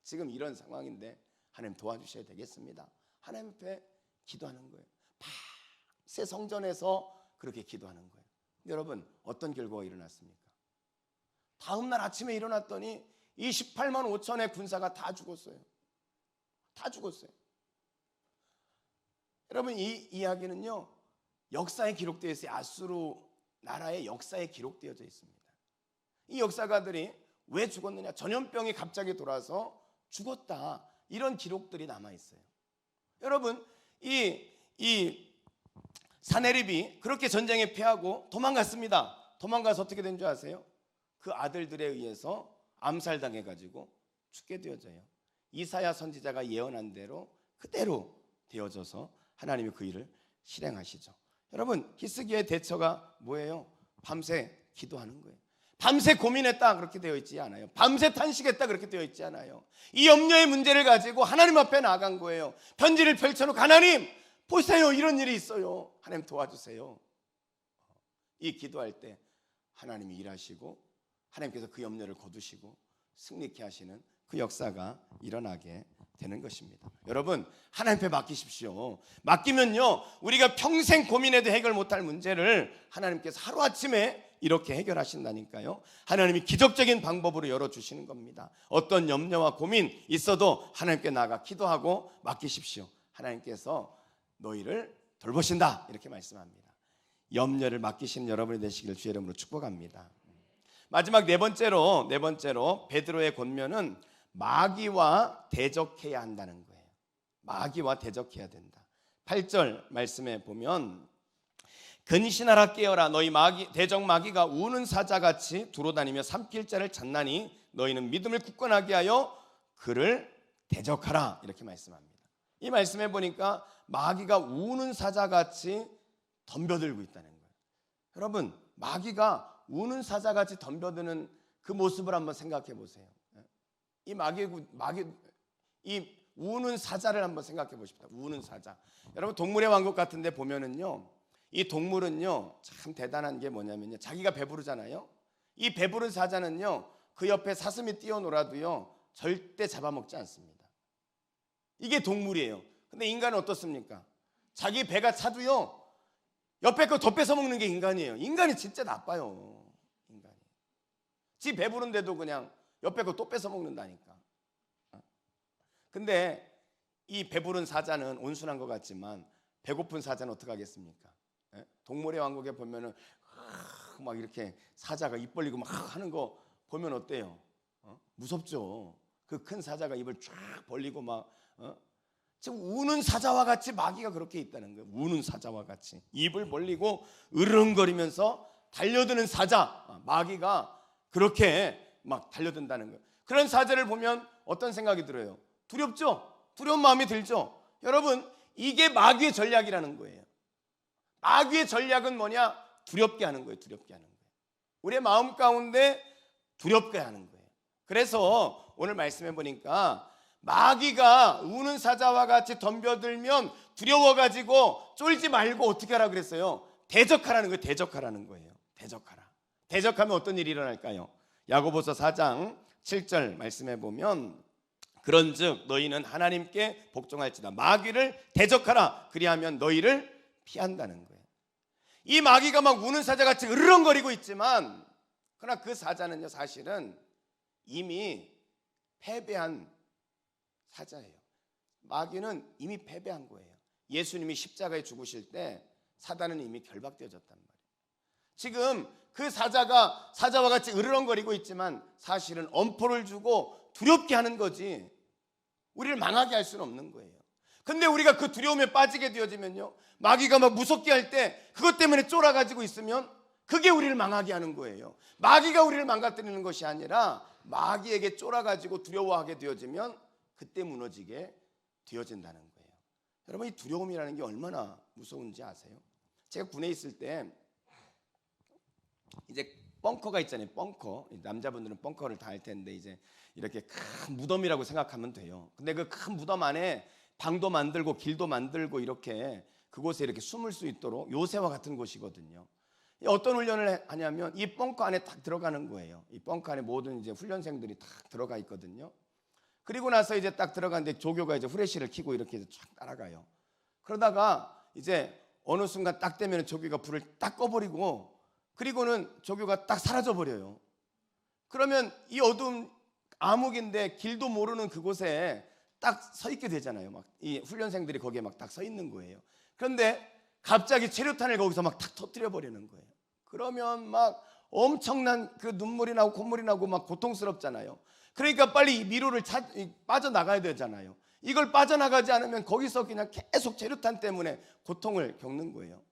지금 이런 상황인데 하나님 도와주셔야 되겠습니다. 하나님 앞에 기도하는 거예요. 밤새 성전에서 그렇게 기도하는 거예요. 여러분, 어떤 결과가 일어났습니까? 다음 날 아침에 일어났더니 이 18만 5천의 군사가 다 죽었어요. 다 죽었어요. 여러분, 이 이야기는요, 역사에 기록되어 있어요. 아수르 나라의 역사에 기록되어져 있습니다. 이 역사가들이 왜 죽었느냐? 전염병이 갑자기 돌아서 죽었다. 이런 기록들이 남아 있어요. 여러분, 이 사네립이 그렇게 전쟁에 패하고 도망갔습니다. 도망가서 어떻게 된 줄 아세요? 그 아들들에 의해서 암살당해 가지고 죽게 되어져요. 이사야 선지자가 예언한 대로 그대로 되어져서 하나님이 그 일을 실행하시죠. 여러분, 히스기야의 대처가 뭐예요? 밤새 기도하는 거예요. 밤새 고민했다 그렇게 되어 있지 않아요. 밤새 탄식했다 그렇게 되어 있지 않아요. 이 염려의 문제를 가지고 하나님 앞에 나아간 거예요. 편지를 펼쳐놓고 하나님 보세요, 이런 일이 있어요. 하나님 도와주세요. 이 기도할 때 하나님이 일하시고 하나님께서 그 염려를 거두시고 승리케 하시는 그 역사가 일어나게 되는 것입니다. 여러분, 하나님 앞에 맡기십시오. 맡기면요, 우리가 평생 고민해도 해결 못할 문제를 하나님께서 하루아침에 이렇게 해결하신다니까요. 하나님이 기적적인 방법으로 열어주시는 겁니다. 어떤 염려와 고민 있어도 하나님께 나가 기도하고 맡기십시오. 하나님께서 너희를 돌보신다, 이렇게 말씀합니다. 염려를 맡기시는 여러분이 되시길 주의 이름으로 축복합니다. 마지막 네 번째로 베드로의 권면은 마귀와 대적해야 한다는 거예요. 마귀와 대적해야 된다. 8절 말씀에 보면 근신하라 깨어라, 너희 대적 마귀가 우는 사자같이 두루다니며 삼킬 자를 찾나니 너희는 믿음을 굳건하게 하여 그를 대적하라, 이렇게 말씀합니다. 이 말씀에 보니까 마귀가 우는 사자같이 덤벼들고 있다는 거예요. 여러분, 마귀가 우는 사자같이 덤벼드는 그 모습을 한번 생각해 보세요. 이 이 우는 사자를 한번 생각해 보십시오. 우는 사자. 여러분, 동물의 왕국 같은데 보면은요, 이 동물은요 참 대단한 게 뭐냐면요, 자기가 배부르잖아요. 이 배부른 사자는요 그 옆에 사슴이 뛰어놀아도요 절대 잡아먹지 않습니다. 이게 동물이에요. 근데 인간은 어떻습니까? 자기 배가 차도요 옆에 거 더 뺏어 먹는 게 인간이에요. 인간이 진짜 나빠요. 인간이 지 배부른데도 그냥 옆에 거 또 뺏어 먹는다니까. 근데 이 배부른 사자는 온순한 것 같지만 배고픈 사자는 어떻게 하겠습니까? 동물의 왕국에 보면은 막 이렇게 사자가 입 벌리고 막 하는 거 보면 어때요? 무섭죠. 그 큰 사자가 입을 쫙 벌리고 막 지금 우는 사자와 같이 마귀가 그렇게 있다는 거예요. 우는 사자와 같이 입을 벌리고 으르렁거리면서 달려드는 사자, 마귀가 그렇게 막 달려든다는 거예요. 그런 사자를 보면 어떤 생각이 들어요? 두렵죠? 두려운 마음이 들죠? 여러분, 이게 마귀의 전략이라는 거예요. 마귀의 전략은 뭐냐? 두렵게 하는 거예요. 두렵게 하는 거예요. 우리의 마음 가운데 두렵게 하는 거예요. 그래서 오늘 말씀해 보니까 마귀가 우는 사자와 같이 덤벼들면 두려워가지고 쫄지 말고 어떻게 하라 그랬어요? 대적하라는 거예요. 대적하라는 거예요. 대적하라. 대적하면 어떤 일이 일어날까요? 야고보서 4장 7절 말씀해 보면 그런즉 너희는 하나님께 복종할지다. 마귀를 대적하라. 그리하면 너희를 피한다는 거예요. 이 마귀가 막 우는 사자같이 으르렁거리고 있지만 그러나 그 사자는요 사실은 이미 패배한 사자예요. 마귀는 이미 패배한 거예요. 예수님이 십자가에 죽으실 때 사단은 이미 결박되어졌단 말이에요. 지금 그 사자와 같이 으르렁거리고 있지만 사실은 엄포를 주고 두렵게 하는 거지 우리를 망하게 할 수는 없는 거예요. 근데 우리가 그 두려움에 빠지게 되어지면요, 마귀가 막 무섭게 할 때 그것 때문에 쫄아가지고 있으면 그게 우리를 망하게 하는 거예요. 마귀가 우리를 망가뜨리는 것이 아니라 마귀에게 쫄아가지고 두려워하게 되어지면 그때 무너지게 되어진다는 거예요. 여러분, 이 두려움이라는 게 얼마나 무서운지 아세요? 제가 군에 있을 때 이제 벙커가 있잖아요. 벙커. 남자분들은 벙커를 다 할 텐데 이제 이렇게 큰 무덤이라고 생각하면 돼요. 근데 그 큰 무덤 안에 방도 만들고 길도 만들고 이렇게 그곳에 이렇게 숨을 수 있도록 요새와 같은 곳이거든요. 어떤 훈련을 하냐면 이 벙커 안에 딱 들어가는 거예요. 이 벙커 안에 모든 이제 훈련생들이 딱 들어가 있거든요. 그리고 나서 이제 딱 들어가는데 조교가 이제 후레쉬를 켜고 이렇게 쫙 따라가요. 그러다가 이제 어느 순간 딱 되면 조교가 불을 딱 꺼버리고 그리고는 조교가 딱 사라져 버려요. 그러면 이 어두운 암흑인데 길도 모르는 그곳에 딱 서 있게 되잖아요. 막 이 훈련생들이 거기에 막 딱 서 있는 거예요. 그런데 갑자기 체류탄을 거기서 막 탁 터뜨려 버리는 거예요. 그러면 막 엄청난 그 눈물이 나고 콧물이 나고 막 고통스럽잖아요. 그러니까 빨리 이 미로를 빠져나가야 되잖아요. 이걸 빠져나가지 않으면 거기서 그냥 계속 체류탄 때문에 고통을 겪는 거예요.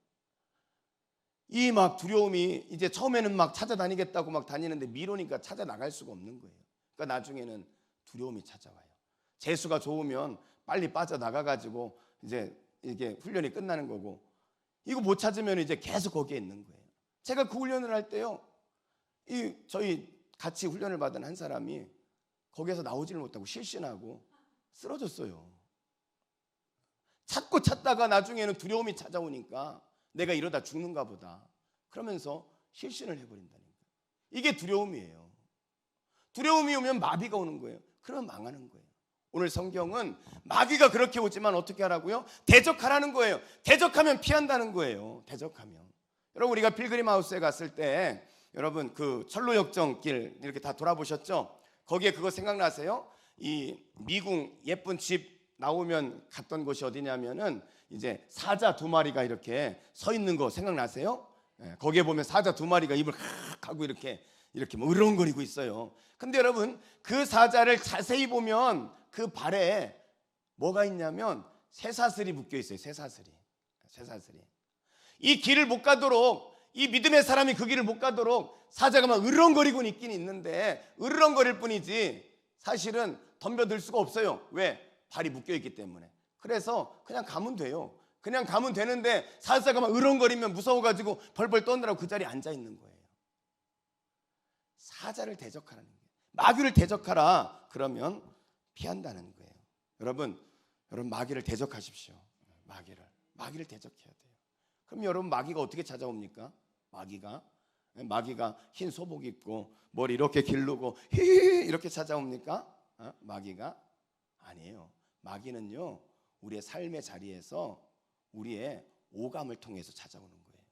이 막 두려움이 이제 처음에는 막 찾아다니겠다고 막 다니는데 미로니까 찾아나갈 수가 없는 거예요. 그러니까 나중에는 두려움이 찾아와요. 재수가 좋으면 빨리 빠져나가가지고 이제 이게 훈련이 끝나는 거고 이거 못 찾으면 이제 계속 거기에 있는 거예요. 제가 그 훈련을 할 때요, 저희 같이 훈련을 받은 한 사람이 거기에서 나오지를 못하고 실신하고 쓰러졌어요. 찾고 찾다가 나중에는 두려움이 찾아오니까 내가 이러다 죽는가 보다 그러면서 실신을 해버린다는 거예요. 이게 두려움이에요. 두려움이 오면 마비가 오는 거예요. 그러면 망하는 거예요. 오늘 성경은 마귀가 그렇게 오지만 어떻게 하라고요? 대적하라는 거예요. 대적하면 피한다는 거예요. 대적하면. 여러분 우리가 필그림 하우스에 갔을 때 여러분 그 철로역정길 이렇게 다 돌아보셨죠? 거기에 그거 생각나세요? 이 미궁 예쁜 집 나오면 갔던 곳이 어디냐면은 이제 사자 두 마리가 이렇게 서 있는 거 생각나세요? 거기에 보면 사자 두 마리가 입을 칵 하고 이렇게 뭐 으렁거리고 있어요. 근데 여러분 그 사자를 자세히 보면 그 발에 뭐가 있냐면 쇠사슬이 묶여 있어요. 쇠사슬이. 이 길을 못 가도록 이 믿음의 사람이 그 길을 못 가도록 사자가 막 으렁거리고는 있긴 있는데 으르렁거릴 뿐이지 사실은 덤벼들 수가 없어요. 왜? 발이 묶여 있기 때문에. 그래서 그냥 가면 돼요. 그냥 가면 되는데 사자가 막 으렁거리면 무서워가지고 벌벌 떠느라고 그 자리에 앉아 있는 거예요. 사자를 대적하라는 거예요. 마귀를 대적하라. 그러면 피한다는 거예요. 여러분 마귀를 대적하십시오. 마귀를 대적해야 돼요. 그럼 여러분 마귀가 어떻게 찾아옵니까? 마귀가 흰 소복 입고 머리 이렇게 기르고 히히 이렇게 찾아옵니까? 마귀가 아니에요. 마귀는요 우리의 삶의 자리에서 우리의 오감을 통해서 찾아오는 거예요.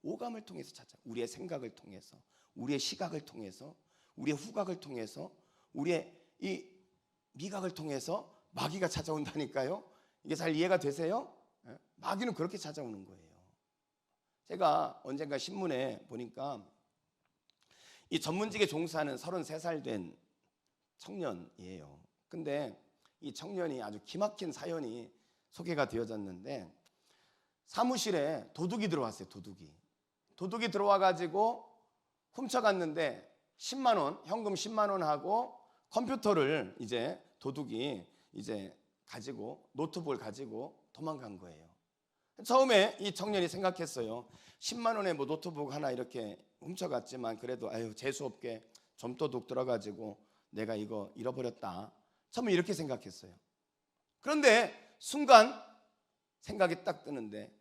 오감을 통해서 우리의 생각을 통해서, 우리의 시각을 통해서, 우리의 후각을 통해서, 우리의 이 미각을 통해서 마귀가 찾아온다니까요. 이게 잘 이해가 되세요? 마귀는 그렇게 찾아오는 거예요. 제가 언젠가 신문에 보니까 이 전문직에 종사하는 33살 된 청년이에요. 근데 이 청년이 아주 기막힌 사연이 소개가 되어졌는데 사무실에 도둑이 들어왔어요. 도둑이 들어와가지고 훔쳐갔는데 10만 원, 현금 10만 원 하고 컴퓨터를 이제 도둑이 이제 가지고 노트북을 가지고 도망간 거예요. 처음에 이 청년이 생각했어요. 10만 원에 뭐 노트북 하나 이렇게 훔쳐갔지만 그래도 아유 재수 없게 점도둑 들어가지고 내가 이거 잃어버렸다. 처음에 이렇게 생각했어요. 그런데 순간 생각이 딱 뜨는데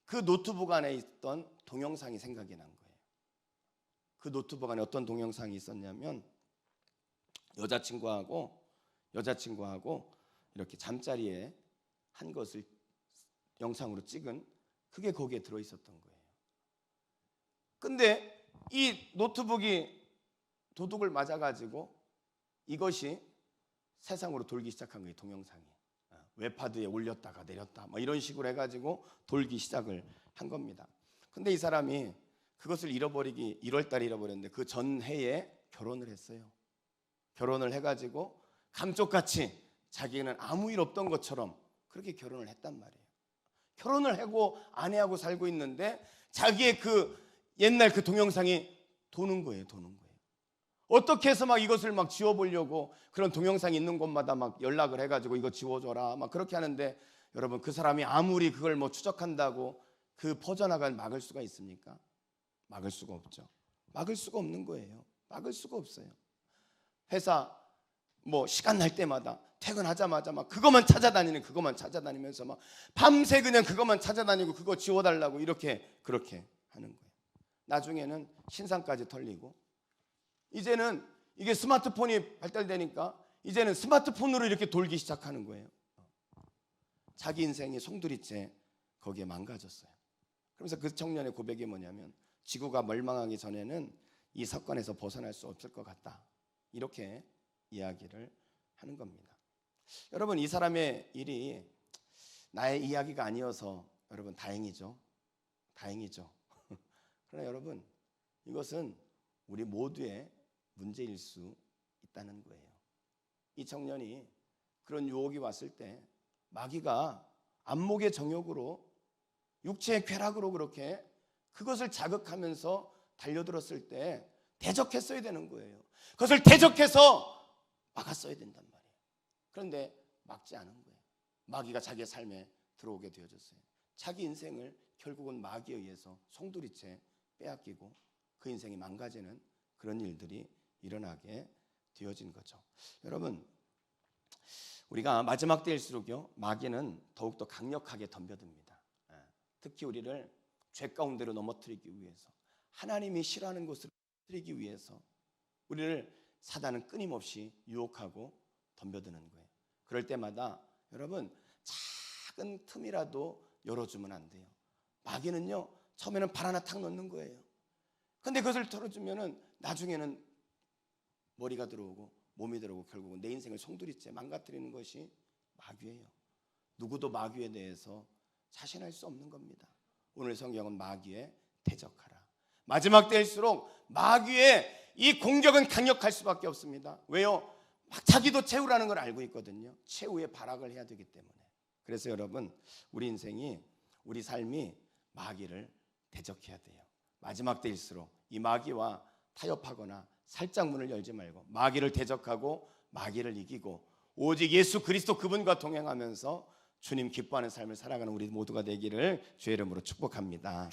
그 노트북 안에 있던 동영상이 생각이 난 거예요. 그 노트북 안에 어떤 동영상이 있었냐면 여자친구하고 이렇게 잠자리에 한 것을 영상으로 찍은 그게 거기에 들어있었던 거예요. 근데 이 노트북이 도둑을 맞아가지고 이것이 세상으로 돌기 시작한 거예요. 동영상이 웹하드에 올렸다가 내렸다 뭐 이런 식으로 해가지고 돌기 시작을 한 겁니다. 근데 이 사람이 그것을 1월 달에 잃어버렸는데 그 전해에 결혼을 했어요. 결혼을 해가지고 감쪽같이 자기는 아무 일 없던 것처럼 그렇게 결혼을 했단 말이에요. 결혼을 하고 아내하고 살고 있는데 자기의 그 옛날 그 동영상이 도는 거예요. 어떻게 해서 막 이것을 막 지워보려고 그런 동영상이 있는 곳마다 막 연락을 해가지고 이거 지워줘라 막 그렇게 하는데 여러분 그 사람이 아무리 그걸 뭐 추적한다고 그 퍼져나갈 막을 수가 있습니까? 막을 수가 없죠. 막을 수가 없는 거예요. 막을 수가 없어요. 회사 뭐 시간 날 때마다 퇴근하자마자 막 그것만 찾아다니면서 막 밤새 그냥 그것만 찾아다니고 그거 지워달라고 그렇게 하는 거예요. 나중에는 신상까지 털리고, 이제는 이게 스마트폰이 발달되니까 이제는 스마트폰으로 이렇게 돌기 시작하는 거예요. 자기 인생이 송두리째 거기에 망가졌어요. 그러면서 그 청년의 고백이 뭐냐면, 지구가 멸망하기 전에는 이 사건에서 벗어날 수 없을 것 같다, 이렇게 이야기를 하는 겁니다. 여러분, 이 사람의 일이 나의 이야기가 아니어서 여러분 다행이죠. 그러나 여러분, 이것은 우리 모두의 문제일 수 있다는 거예요. 이 청년이 그런 유혹이 왔을 때 마귀가 안목의 정욕으로, 육체의 쾌락으로 그렇게 그것을 자극하면서 달려들었을 때 대적했어야 되는 거예요. 그것을 대적해서 막았어야 된단 말이에요. 그런데 막지 않은 거예요. 마귀가 자기의 삶에 들어오게 되어졌어요. 자기 인생을 결국은 마귀에 의해서 송두리째 빼앗기고 그 인생이 망가지는 그런 일들이 일어나게 되어진 거죠. 여러분, 우리가 마지막 때일수록요, 마귀는 더욱더 강력하게 덤벼듭니다. 특히 우리를 죄 가운데로 넘어뜨리기 위해서, 하나님이 싫어하는 곳으로 넘어뜨리기 위해서 우리를 사단은 끊임없이 유혹하고 덤벼드는 거예요. 그럴 때마다 여러분, 작은 틈이라도 열어주면 안 돼요. 마귀는요, 처음에는 발 하나 탁 넣는 거예요. 근데 그것을 털어주면은 나중에는 머리가 들어오고 몸이 들어오고 결국은 내 인생을 송두리째 망가뜨리는 것이 마귀예요. 누구도 마귀에 대해서 자신할 수 없는 겁니다. 오늘 성경은 마귀에 대적하라. 마지막 때일수록 마귀의 이 공격은 강력할 수밖에 없습니다. 왜요? 막 자기도 채우라는 걸 알고 있거든요. 최후의 발악을 해야 되기 때문에. 그래서 여러분, 우리 인생이, 우리 삶이 마귀를 대적해야 돼요. 마지막 때일수록 이 마귀와 타협하거나 살짝 문을 열지 말고 마귀를 대적하고 마귀를 이기고 오직 예수 그리스도 그분과 동행하면서 주님 기뻐하는 삶을 살아가는 우리 모두가 되기를 주의 이름으로 축복합니다.